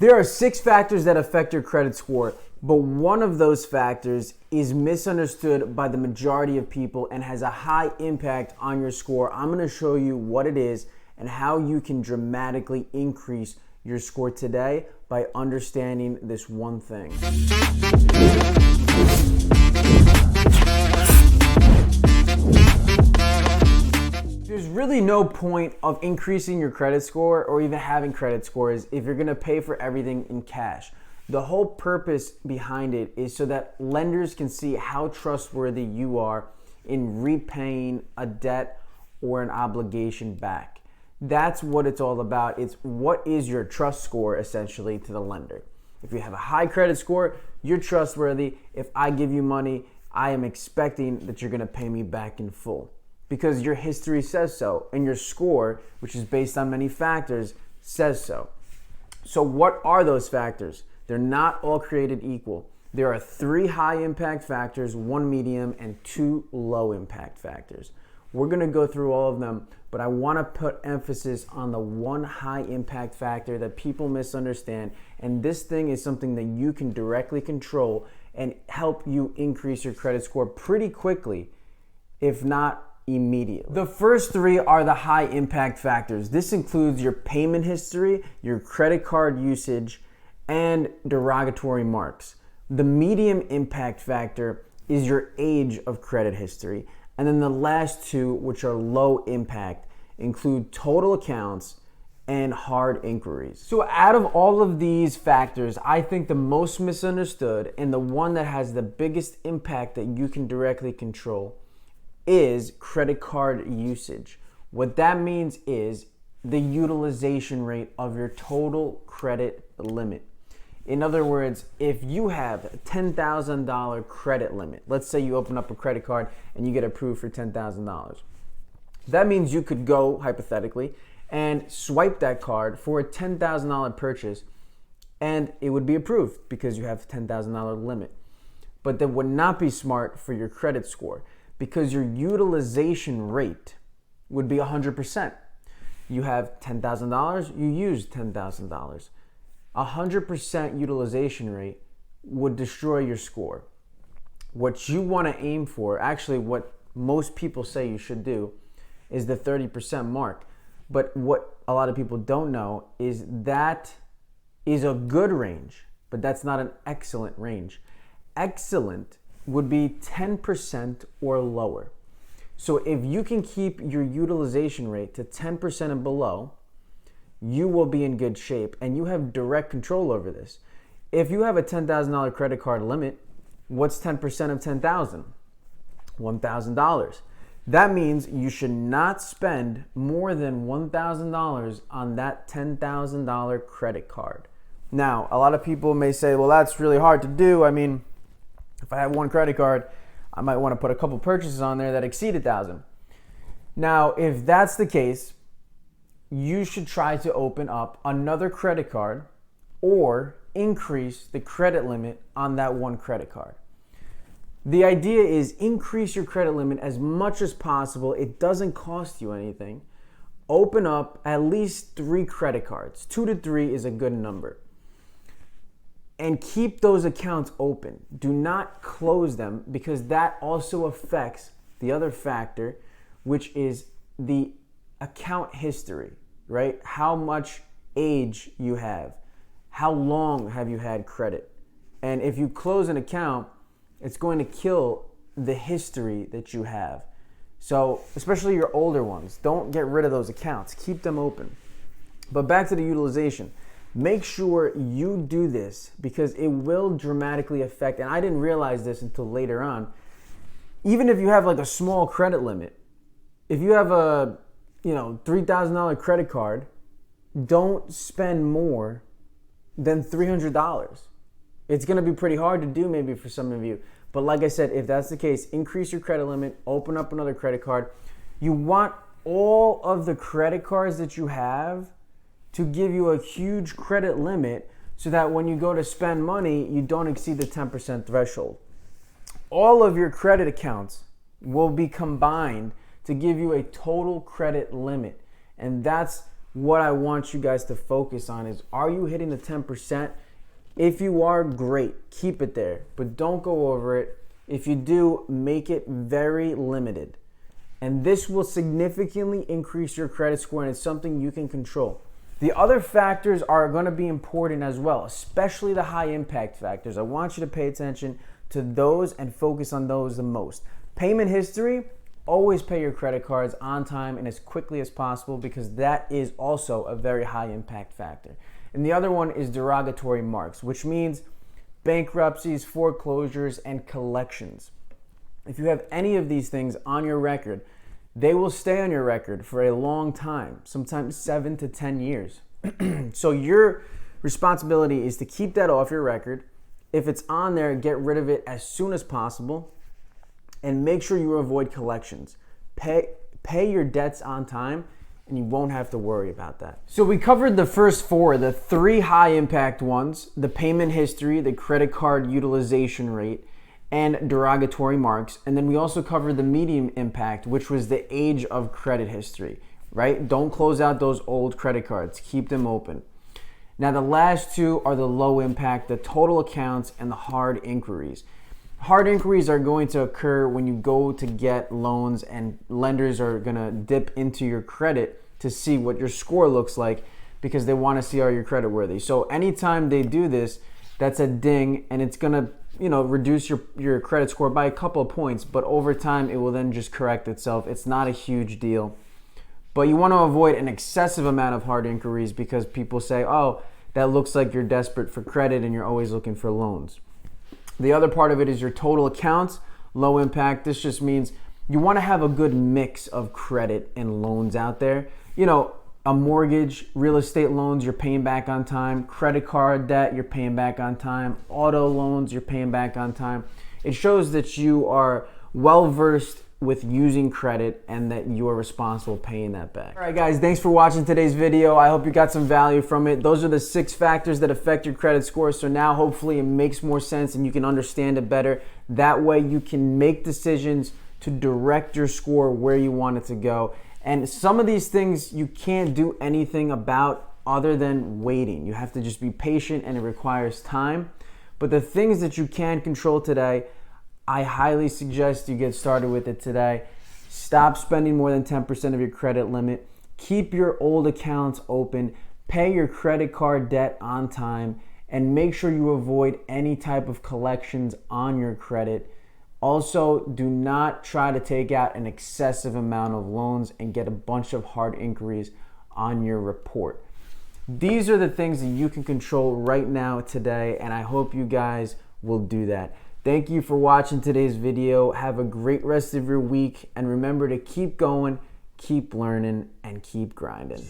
There are 6 factors that affect your credit score, but one of those factors is misunderstood by the majority of people and has a high impact on your score. I'm going to show you what it is and how you can dramatically increase your score today by understanding this one thing. There's really no point of increasing your credit score or even having credit scores if you're gonna pay for everything in cash. The whole purpose behind it is so that lenders can see how trustworthy you are in repaying a debt or an obligation back. That's what it's all about. It's what is your trust score essentially to the lender. If you have a high credit score, you're trustworthy. If I give you money, I am expecting that you're gonna pay me back in full, because your history says so, and your score, which is based on many factors, says so. So what are those factors? They're not all created equal. There are 3 high impact factors, 1 medium, and 2 low impact factors. We're gonna go through all of them, but I wanna put emphasis on the one high impact factor that people misunderstand, and this thing is something that you can directly control and help you increase your credit score pretty quickly, if not immediately. The first 3 are the high impact factors. This includes your payment history, your credit card usage, and derogatory marks. The medium impact factor is your age of credit history. And then the last 2, which are low impact, include total accounts and hard inquiries. So out of all of these factors, I think the most misunderstood and the one that has the biggest impact that you can directly control is credit card usage. What that means is the utilization rate of your total credit limit. In other words, if you have a $10,000 credit limit, let's say you open up a credit card and you get approved for $10,000. That means you could go, hypothetically, and swipe that card for a $10,000 purchase and it would be approved because you have a $10,000 limit. But that would not be smart for your credit score, because your utilization rate would be 100%. You have $10,000, you use $10,000. 100% utilization rate would destroy your score. What you want to aim for, actually what most people say you should do, is the 30% mark. But what a lot of people don't know is that is a good range, but that's not an excellent range. Excellent would be 10% or lower. So if you can keep your utilization rate to 10% and below, you will be in good shape and you have direct control over this. If you have a $10,000 credit card limit, what's 10% of 10,000? $1,000. That means you should not spend more than $1,000 on that $10,000 credit card. Now, a lot of people may say, well, that's really hard to do. I mean, if I have one credit card, I might want to put a couple purchases on there that exceed $1,000. Now, if that's the case, you should try to open up another credit card or increase the credit limit on that one credit card. The idea is increase your credit limit as much as possible. It doesn't cost you anything. Open up at least 3 credit cards. 2 to 3 is a good number. And keep those accounts open. Do not close them, because that also affects the other factor, which is the account history, right? How much age you have. How long have you had credit? And if you close an account, it's going to kill the history that you have. So, especially your older ones, don't get rid of those accounts. Keep them open. But back to the utilization. Make sure you do this, because it will dramatically affect, and I didn't realize this until later on, even if you have like a small credit limit, if you have a $3,000 credit card, don't spend more than $300. It's going to be pretty hard to do maybe for some of you. But like I said, if that's the case, increase your credit limit, open up another credit card. You want all of the credit cards that you have to give you a huge credit limit so that when you go to spend money, you don't exceed the 10% threshold. All of your credit accounts will be combined to give you a total credit limit. And that's what I want you guys to focus on is, are you hitting the 10%? If you are, great, keep it there, but don't go over it. If you do, make it very limited. And this will significantly increase your credit score, and it's something you can control. The other factors are going to be important as well, especially the high impact factors. I want you to pay attention to those and focus on those the most. Payment history, always pay your credit cards on time and as quickly as possible, because that is also a very high impact factor. And the other one is derogatory marks, which means bankruptcies, foreclosures, and collections. If you have any of these things on your record, they will stay on your record for a long time, sometimes 7 to 10 years. So your responsibility is to keep that off your record. If it's on there, get rid of it as soon as possible, and make sure you avoid collections. Pay your debts on time, and you won't have to worry about that. So we covered the first four, the three high impact ones: the payment history, the credit card utilization rate, and derogatory marks. And then we also covered the medium impact, which was the age of credit history, right? Don't close out those old credit cards, keep them open. Now the last two are the low impact, the total accounts, and the hard inquiries. Hard inquiries are going to occur when you go to get loans, and lenders are gonna dip into your credit to see what your score looks like, because they wanna see are you creditworthy. So anytime they do this, that's a ding, and it's gonna reduce your credit score by a couple of points, but over time it will then just correct itself. It's not a huge deal. But you want to avoid an excessive amount of hard inquiries, because people say, oh, that looks like you're desperate for credit and you're always looking for loans. The other part of it is your total accounts, low impact. This just means you want to have a good mix of credit and loans out there. A mortgage, real estate loans, you're paying back on time. Credit card debt, you're paying back on time. Auto loans, you're paying back on time. It shows that you are well versed with using credit and that you are responsible paying that back. All right, guys, thanks for watching today's video. I hope you got some value from it. Those are the 6 factors that affect your credit score. So now hopefully it makes more sense and you can understand it better. That way you can make decisions to direct your score where you want it to go. And some of these things you can't do anything about other than waiting. You have to just be patient, and it requires time. But the things that you can control today, I highly suggest you get started with it today. Stop spending more than 10% of your credit limit. Keep your old accounts open. Pay your credit card debt on time, and make sure you avoid any type of collections on your credit. Also, do not try to take out an excessive amount of loans and get a bunch of hard inquiries on your report. These are the things that you can control right now today, and I hope you guys will do that. Thank you for watching today's video. Have a great rest of your week, and remember to keep going, keep learning, and keep grinding.